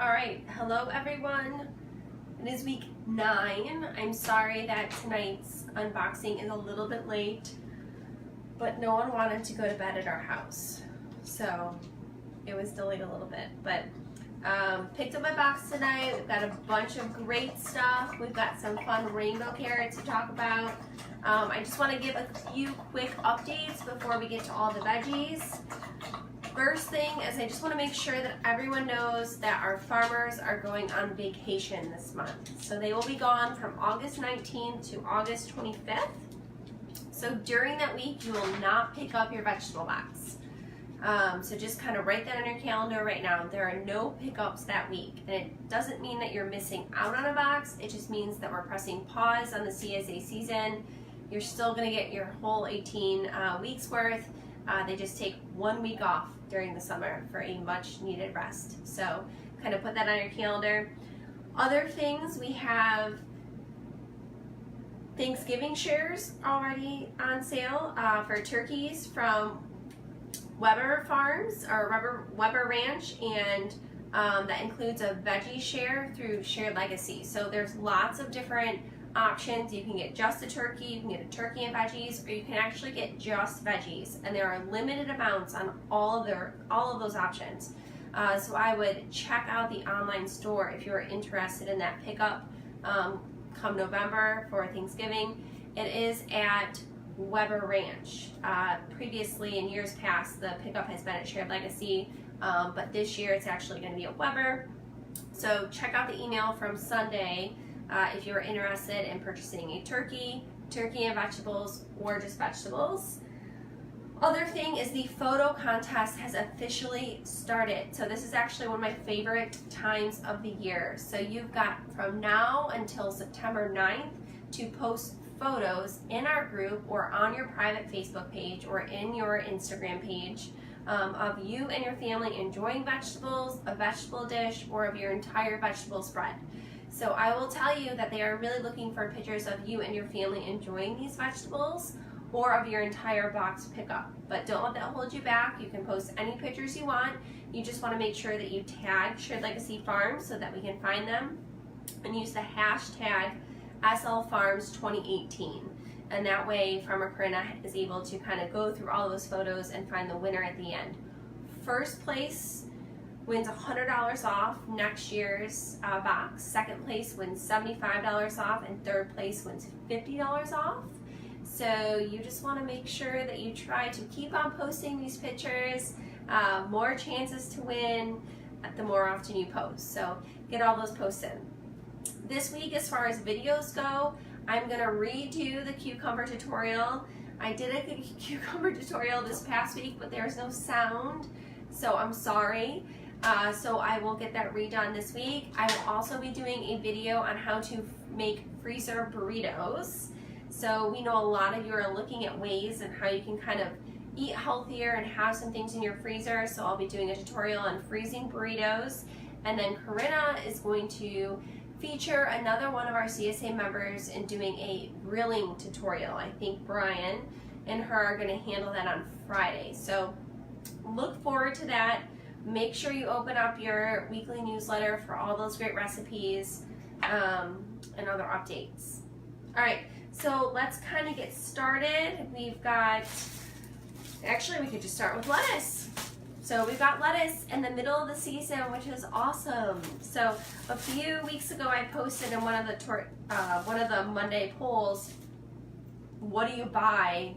Alright, hello everyone. It is week 9. I'm sorry that tonight's unboxing is a little bit late, but no one wanted to go to bed at our house, so it was delayed a little bit. But picked up my box tonight. We've got a bunch of great stuff. We've got some fun rainbow carrots to talk about. I just want to give a few quick updates before we get to all the veggies. First thing is I just want to make sure that everyone knows that our farmers are going on vacation this month. So they will be gone from August 19th to August 25th. So during that week, you will not pick up your vegetable box. So just kind of write that on your calendar right now. There are no pickups that week. And it doesn't mean that you're missing out on a box. It just means that we're pressing pause on the CSA season. You're still going to get your whole 18 weeks worth. They just take 1 week off during the summer for a much needed rest. So kind of put that on your calendar. Other things, we have Thanksgiving shares already on sale for turkeys from Weber Farms or Weber Ranch, and that includes a veggie share through Shared Legacy. So there's lots of different options. You can get just a turkey, you can get a turkey and veggies, or you can actually get just veggies, and there are limited amounts on all of those options. So I would check out the online store if you're interested in that pickup come November for Thanksgiving. It is at Weber Ranch. Previously in years past the pickup has been at Shared Legacy, but this year it's actually going to be at Weber. So check out the email from Sunday if you're interested in purchasing a turkey and vegetables, or just vegetables. Other thing is the photo contest has officially started. So this is actually one of my favorite times of the year. So you've got from now until September 9th to post photos in our group or on your private Facebook page or in your Instagram page of you and your family enjoying vegetables, a vegetable dish, or of your entire vegetable spread. So I will tell you that they are really looking for pictures of you and your family enjoying these vegetables, or of your entire box pickup. But don't let that hold you back. You can post any pictures you want. You just want to make sure that you tag Shared Legacy Farms so that we can find them, and use the hashtag SLFarms2018. And that way Farmer Corinna is able to kind of go through all those photos and find the winner at the end. First place wins $100 off next year's box. Second place wins $75 off, and third place wins $50 off. So you just want to make sure that you try to keep on posting these pictures. More chances to win the more often you post. So get all those posts in. This week, as far as videos go, I'm going to redo the cucumber tutorial. I did a cucumber tutorial this past week, but there's no sound, so I'm sorry. So I will get that redone this week. I will also be doing a video on how to make freezer burritos. So we know a lot of you are looking at ways and how you can kind of eat healthier and have some things in your freezer. So I'll be doing a tutorial on freezing burritos. And then Corinna is going to feature another one of our CSA members in doing a grilling tutorial. I think Brian and her are going to handle that on Friday. So look forward to that. Make sure you open up your weekly newsletter for all those great recipes and other updates. All right, so let's kind of get started. We've got, actually we could just start with lettuce. So we've got lettuce in the middle of the season, which is awesome. So a few weeks ago I posted in one of the Monday polls, what do you buy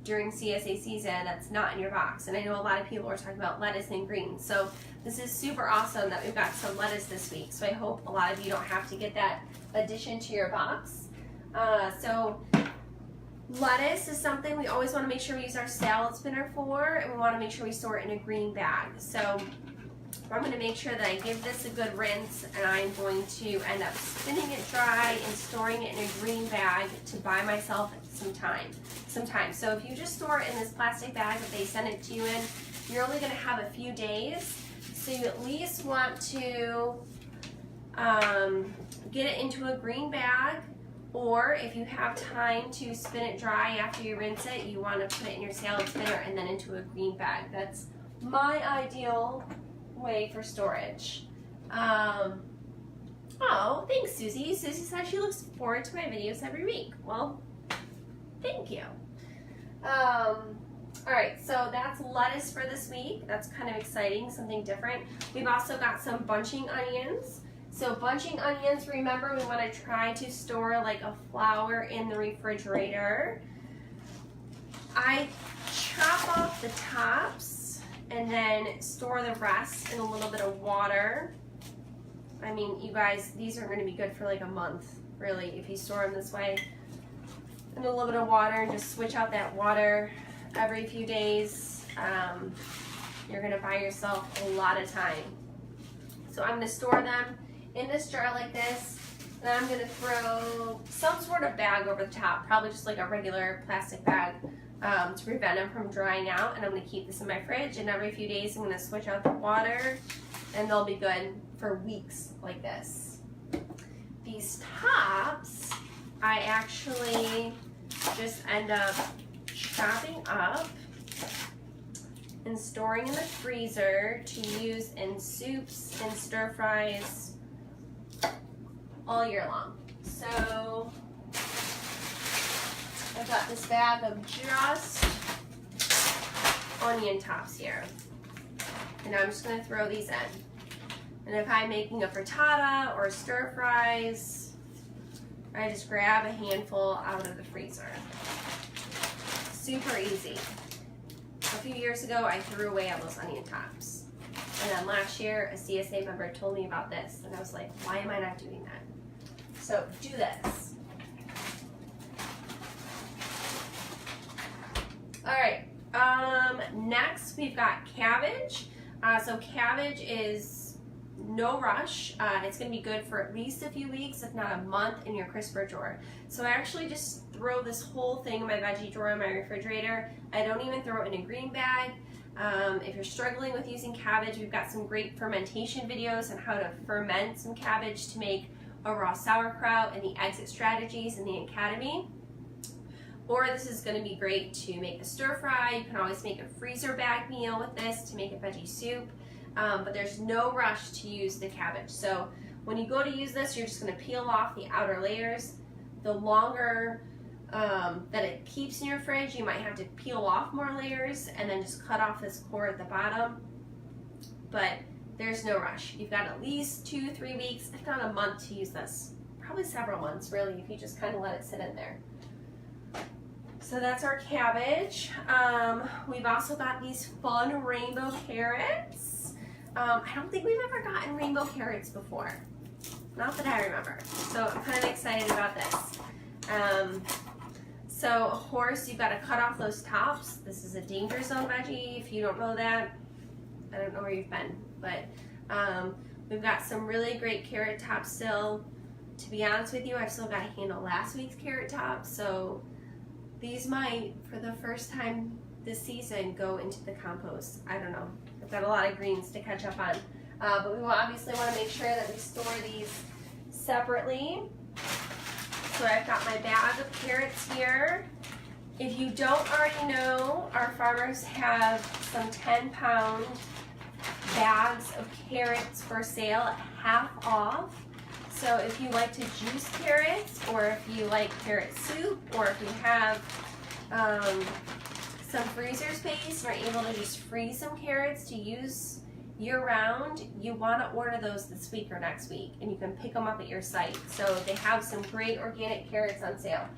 during CSA season that's not in your box? And I know a lot of people are talking about lettuce and greens. So this is super awesome that we've got some lettuce this week. So I hope a lot of you don't have to get that addition to your box. So lettuce is something we always want to make sure we use our salad spinner for, and we want to make sure we store it in a green bag. So I'm going to make sure that I give this a good rinse, and I'm going to end up spinning it dry and storing it in a green bag to buy myself some time. So if you just store it in this plastic bag that they send it to you in, you're only going to have a few days. So you at least want to get it into a green bag, or if you have time to spin it dry after you rinse it, you want to put it in your salad spinner and then into a green bag. That's my ideal way for storage. Oh, thanks, Susie. Susie said she looks forward to my videos every week. Well, thank you. All right, so that's lettuce for this week. That's kind of exciting, something different. We've also got some bunching onions. So bunching onions, remember we want to try to store like a flower in the refrigerator. I chop off the tops and then store the rest in a little bit of water. I mean, you guys, these are going to be good for like a month, really, if you store them this way. And a little bit of water, and just switch out that water every few days. You're going to buy yourself a lot of time. So I'm going to store them in this jar like this, and I'm going to throw some sort of bag over the top, probably just like a regular plastic bag, to prevent them from drying out. And I'm going to keep this in my fridge, and every few days I'm going to switch out the water, and they'll be good for weeks like this. These tops, I actually just end up chopping up and storing in the freezer to use in soups and stir fries all year long. So I've got this bag of just onion tops here, and I'm just going to throw these in. And if I'm making a frittata or stir fries, I just grab a handful out of the freezer. Super easy. A few years ago, I threw away all those onion tops. And then last year, a CSA member told me about this, and I was like, why am I not doing that? So do this. All right, next we've got cabbage. So cabbage is no rush. It's going to be good for at least a few weeks, if not a month, in your crisper drawer. So I actually just throw this whole thing in my veggie drawer in my refrigerator. I don't even throw it in a green bag. If you're struggling with using cabbage, we've got some great fermentation videos on how to ferment some cabbage to make a raw sauerkraut and the exit strategies in the academy. Or this is going to be great to make a stir fry. You can always make a freezer bag meal with this to make a veggie soup. But there's no rush to use the cabbage. So when you go to use this, you're just going to peel off the outer layers. The longer that it keeps in your fridge, you might have to peel off more layers and then just cut off this core at the bottom. But there's no rush. You've got at least 2-3 weeks, if not a month, to use this. Probably several months, really, if you just kind of let it sit in there. So that's our cabbage. We've also got these fun rainbow carrots. I don't think we've ever gotten rainbow carrots before. Not that I remember. So I'm kind of excited about this. So of course you've got to cut off those tops. This is a danger zone veggie. If you don't know that, I don't know where you've been. But we've got some really great carrot tops still. To be honest with you, I've still got to handle last week's carrot tops. So these might, for the first time this season, go into the compost. I don't know. I've got a lot of greens to catch up on. But we obviously want to make sure that we store these separately. So I've got my bag of carrots here. If you don't already know, our farmers have some 10-pound bags of carrots for sale at half off. So if you like to juice carrots, or if you like carrot soup, or if you have some freezer space, you're able to just freeze some carrots to use year-round, you want to order those this week or next week, and you can pick them up at your site. So they have some great organic carrots on sale.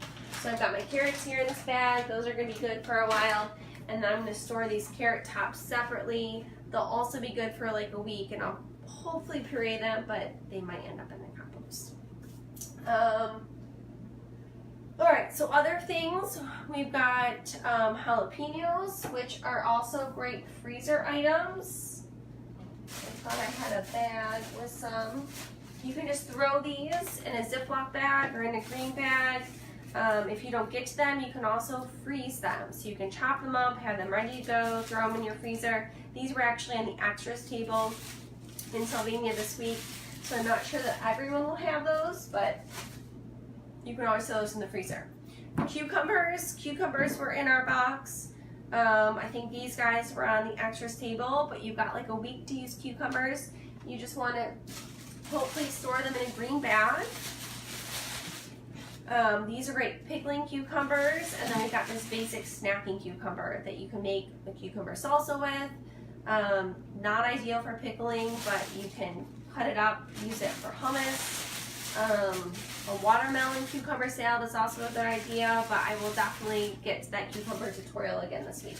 So I've got my carrots here in this bag. Those are going to be good for a while, and then I'm going to store these carrot tops separately. They'll also be good for like a week, and I'll hopefully puree them, but they might end up in the compost. Alright, so other things, we've got jalapenos, which are also great freezer items. I thought I had a bag with some. You can just throw these in a Ziploc bag or in a green bag. If you don't get to them, you can also freeze them. So you can chop them up, have them ready to go, throw them in your freezer. These were actually on the extras table in Sylvania this week, so I'm not sure that everyone will have those, but you can always throw those in the freezer. Cucumbers were in our box. I think these guys were on the extras table, but you've got like a week to use cucumbers. you just want to hopefully store them in a green bag. These are great pickling cucumbers, and then we've got this basic snacking cucumber that you can make a cucumber salsa with. Not ideal for pickling, but you can cut it up, use it for hummus. A watermelon cucumber salad is also a good idea, but I will definitely get to that cucumber tutorial again this week.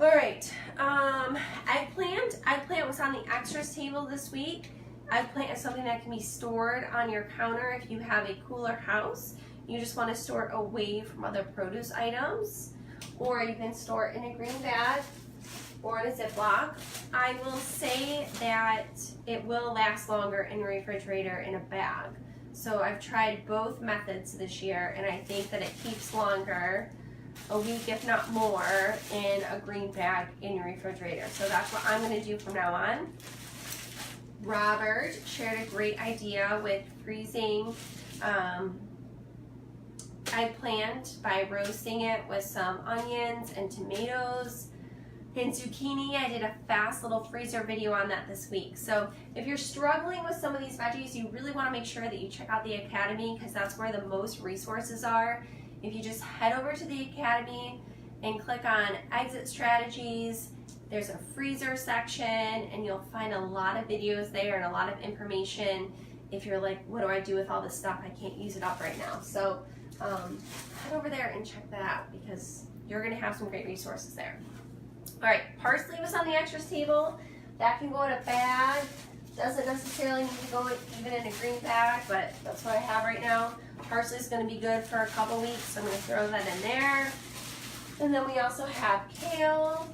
All right, eggplant was on the extras table this week. Eggplant is something that can be stored on your counter if you have a cooler house. You just want to store it away from other produce items, or you can store it in a green bag or in a Ziploc. I will say that it will last longer in your refrigerator in a bag. So I've tried both methods this year, and I think that it keeps longer, a week if not more, in a green bag in your refrigerator. So that's what I'm going to do from now on. Robert shared a great idea with freezing eggplant by roasting it with some onions and tomatoes and zucchini. I did a fast little freezer video on that this week. So if you're struggling with some of these veggies, you really want to make sure that you check out the Academy, because that's where the most resources are. If you just head over to the Academy and click on exit strategies, there's a freezer section, and you'll find a lot of videos there and a lot of information if you're like, what do I do with all this stuff? I can't use it up right now. So head over there and check that out, because you're going to have some great resources there. All right, parsley was on the extras table. That can go in a bag. Doesn't necessarily need to go even in a green bag, but that's what I have right now. Parsley is going to be good for a couple weeks, so I'm going to throw that in there. And then we also have kale.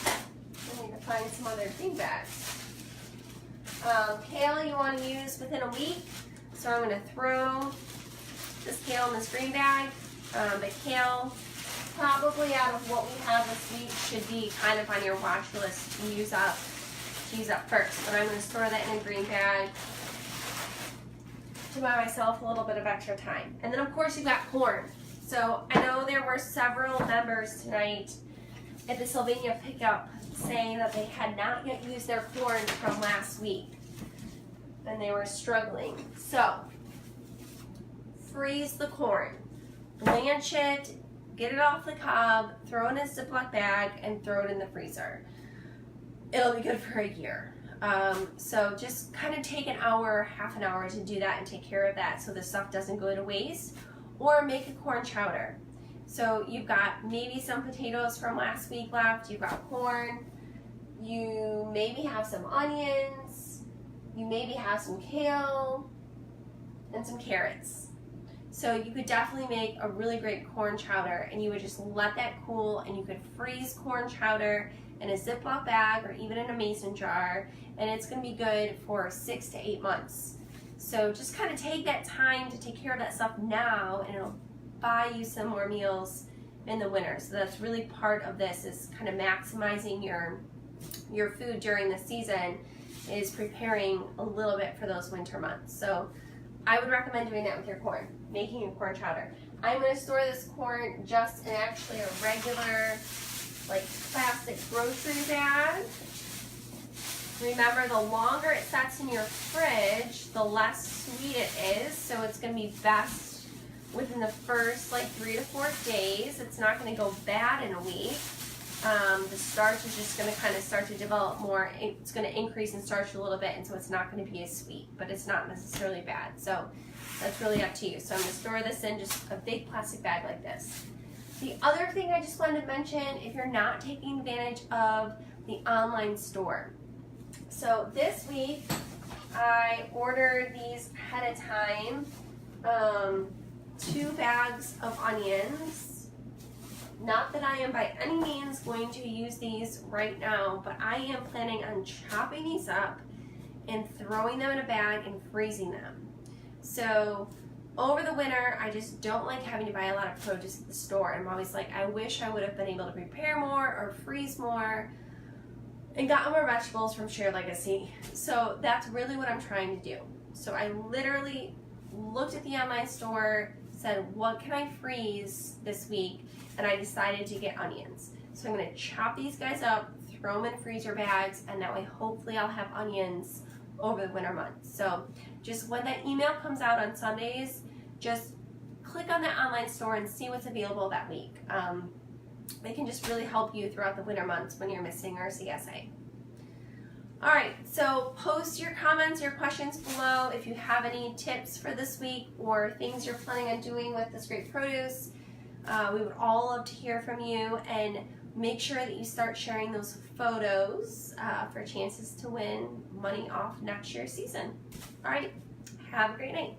I need to find some other green bags. Kale you want to use within a week, so I'm going to throw this kale in this green bag. But kale, probably out of what we have this week, should be kind of on your watch list to use up first. But I'm going to store that in a green bag to buy myself a little bit of extra time. And then of course you've got corn. So I know there were several members tonight at the Sylvania pickup saying that they had not yet used their corn from last week, and they were struggling. So freeze the corn, blanch it, get it off the cob, throw it in a Ziploc bag, and throw it in the freezer. It'll be good for a year. So just kind of take an hour, half an hour to do that and take care of that so the stuff doesn't go to waste. Or make a corn chowder. So you've got maybe some potatoes from last week left, you've got corn, you maybe have some onions, you maybe have some kale, and some carrots. So you could definitely make a really great corn chowder, and you would just let that cool, and you could freeze corn chowder in a Ziploc bag or even in a mason jar, and it's going to be good for 6 to 8 months. So just kind of take that time to take care of that stuff now, and it'll buy you some more meals in the winter. So that's really part of this, is kind of maximizing your food during the season, is preparing a little bit for those winter months. So I would recommend doing that with your corn, making a corn chowder. I'm going to store this corn just in actually a regular, like, plastic grocery bag. Remember, the longer it sets in your fridge, the less sweet it is, so it's going to be best within the first like 3 to 4 days. It's not going to go bad in a week. The starch is just going to kind of start to develop more. It's going to increase in starch a little bit, and so it's not going to be as sweet, but it's not necessarily bad. So that's really up to you. So I'm going to store this in just a big plastic bag like this. The other thing I just wanted to mention, if you're not taking advantage of the online store. So this week, I ordered these ahead of time, 2 bags of onions. Not that I am by any means going to use these right now, but I am planning on chopping these up and throwing them in a bag and freezing them. So over the winter, I just don't like having to buy a lot of produce at the store. I'm always like, I wish I would have been able to prepare more or freeze more and gotten more vegetables from Share Legacy. So that's really what I'm trying to do. So I literally looked at the online store, said, what can I freeze this week? And I decided to get onions. So I'm going to chop these guys up, throw them in freezer bags, and that way hopefully I'll have onions over the winter months. So just when that email comes out on Sundays, just click on that online store and see what's available that week. They can just really help you throughout the winter months when you're missing our CSA. All right, so post your comments, your questions below if you have any tips for this week or things you're planning on doing with this great produce. We would all love to hear from you, and make sure that you start sharing those photos for chances to win money off next year's season. All right, have a great night.